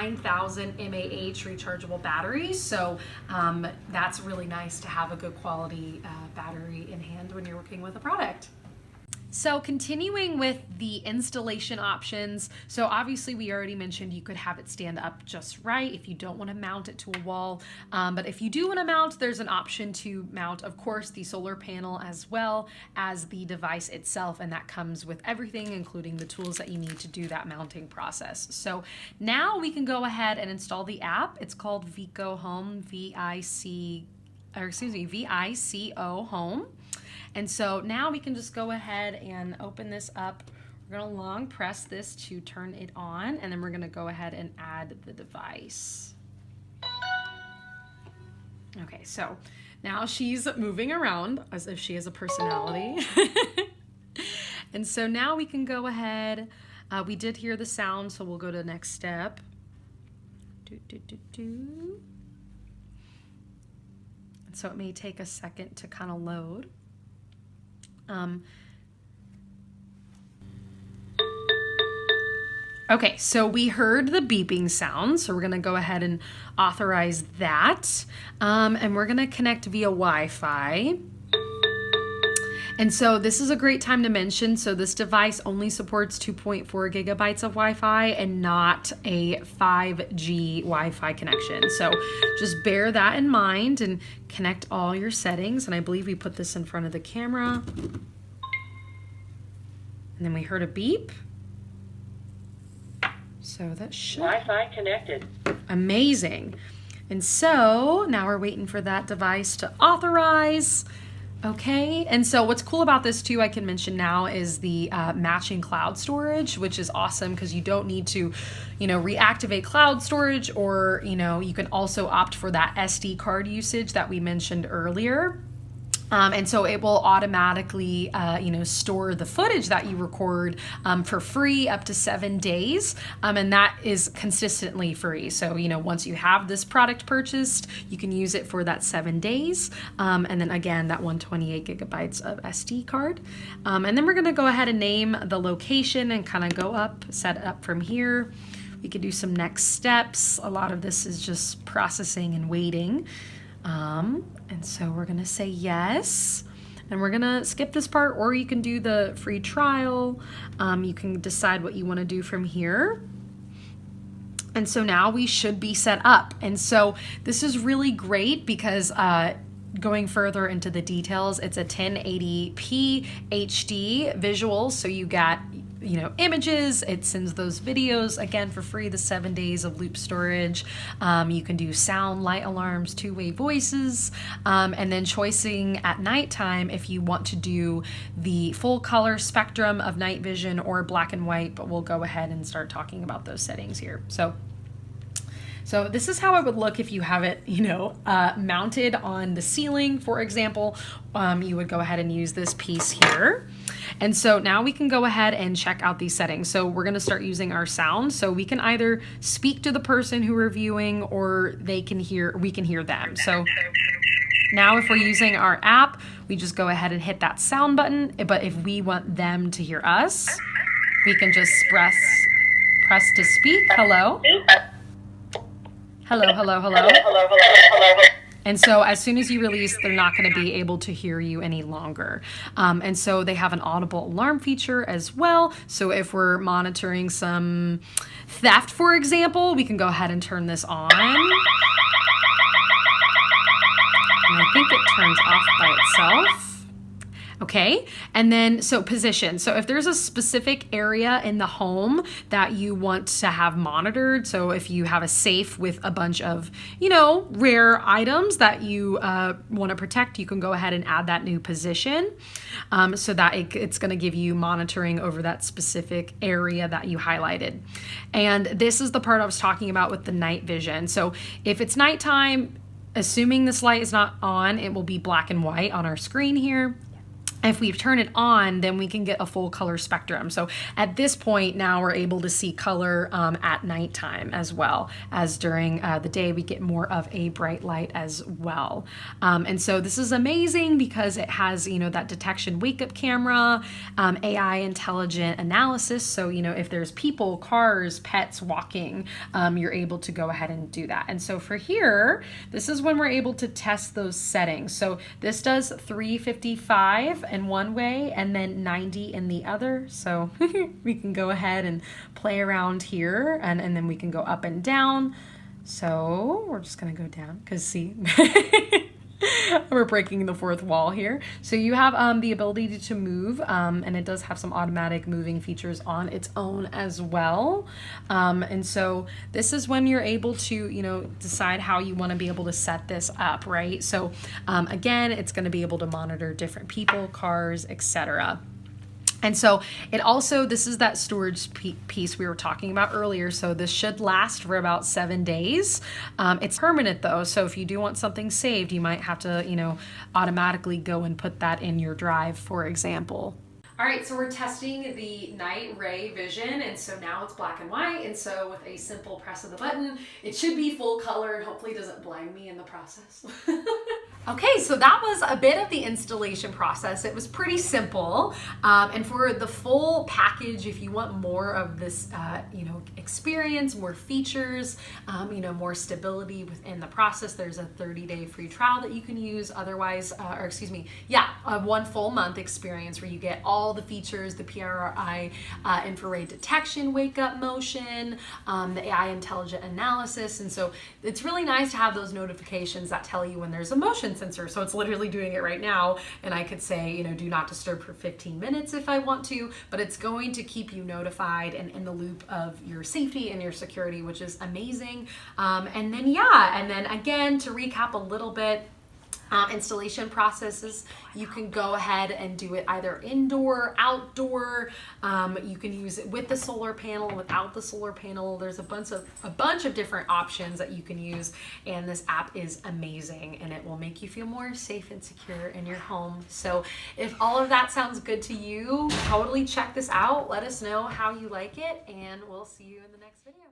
9,000 mAh rechargeable battery. So that's really nice to have a good quality battery in hand when you're working with a product. So continuing with the installation options, so obviously we already mentioned you could have it stand up just right if you don't want to mount it to a wall. But if you do want to mount, there's an option to mount, of course, the solar panel as well as the device itself, and that comes with everything, including the tools that you need to do that mounting process. So now we can go ahead and install the app. It's called Vico Home, V-I-C-O Home. And so now we can just go ahead and open this up. We're going to long press this to turn it on, and then we're going to go ahead and add the device. Okay, so now she's moving around as if she has a personality. And so now we can go ahead. We did hear the sound, so we'll go to the next step. And so it may take a second to kind of load. Okay, so we heard the beeping sound, so we're going to go ahead and authorize that. And we're going to connect via Wi-Fi. And so this is a great time to mention, so this device only supports 2.4 gigabytes of Wi-Fi and not a 5G Wi-Fi connection. So just bear that in mind and connect all your settings. And I believe we put this in front of the camera. And then we heard a beep. So that should... Wi-Fi connected. Amazing. And so now we're waiting for that device to authorize. Okay, and so what's cool about this too, I can mention now, is the matching cloud storage, which is awesome because you don't need to, reactivate cloud storage, or, you can also opt for that SD card usage that we mentioned earlier. And so it will automatically, store the footage that you record for free up to 7 days. And that is consistently free. So, once you have this product purchased, you can use it for that 7 days. And then again, that 128 gigabytes of SD card. And then we're going to go ahead and name the location and kind of go up, set it up from here. We could do some next steps. A lot of this is just processing and waiting. And so we're gonna say yes, and we're gonna skip this part, or you can do the free trial. You can decide what you want to do from here. And so now we should be set up. And so this is really great because going further into the details, it's a 1080p HD visual, so you got images. It sends those videos again for free, the 7 days of loop storage. You can do sound, light alarms, two-way voices, and then choicing at nighttime if you want to do the full color spectrum of night vision or black and white, but we'll go ahead and start talking about those settings here. So this is how it would look if you have it, mounted on the ceiling, for example. You would go ahead and use this piece here. And so now we can go ahead and check out these settings. So we're going to start using our sound. So we can either speak to the person who we're viewing, or we can hear them. So now if we're using our app, we just go ahead and hit that sound button. But if we want them to hear us, we can just press to speak. Hello. Hello, hello, hello. Hello, hello, hello. And so as soon as you release, they're not going to be able to hear you any longer. And so they have an audible alarm feature as well. So if we're monitoring some theft, for example, we can go ahead and turn this on. And I think it turns off by itself. Okay, and then so position. So if there's a specific area in the home that you want to have monitored, so if you have a safe with a bunch of, rare items that you want to protect, you can go ahead and add that new position so that it's going to give you monitoring over that specific area that you highlighted. And this is the part I was talking about with the night vision. So if it's nighttime, assuming this light is not on, it will be black and white on our screen here. If we turn it on, then we can get a full color spectrum. So at this point now we're able to see color at nighttime as well as during the day. We get more of a bright light as well. And so this is amazing because it has, that detection wake up camera, AI intelligent analysis. So, if there's people, cars, pets walking, you're able to go ahead and do that. And so for here, this is when we're able to test those settings. So this does 355 in one way and then 90 in the other. So we can go ahead and play around here and then we can go up and down. So we're just gonna go down because see, we're breaking the fourth wall here. So you have the ability to move and it does have some automatic moving features on its own as well. And so this is when you're able to, decide how you want to be able to set this up, right? So again, it's going to be able to monitor different people, cars, etc. And so it also, this is that storage piece we were talking about earlier. So this should last for about 7 days. It's permanent though. So if you do want something saved, you might have to, automatically go and put that in your drive, for example. All right, so we're testing the night ray vision, and so now it's black and white, and so with a simple press of the button, it should be full color and hopefully doesn't blind me in the process. Okay, so that was a bit of the installation process. It was pretty simple, and for the full package, if you want more of this, experience, more features, more stability within the process, there's a 30-day free trial that you can use. Otherwise, a 1 full month experience where you get all the features, the PRI infrared detection, wake up motion, the AI intelligent analysis. And so it's really nice to have those notifications that tell you when there's a motion sensor. So it's literally doing it right now. And I could say, do not disturb for 15 minutes if I want to, but it's going to keep you notified and in the loop of your safety and your security, which is amazing. And then again, to recap a little bit, installation processes, you can go ahead and do it either indoor, outdoor. You can use it with the solar panel, without the solar panel. There's a bunch of different options that you can use, and this app is amazing and it will make you feel more safe and secure in your home. So if all of that sounds good to you, totally check this out. Let us know how you like it, and we'll see you in the next video.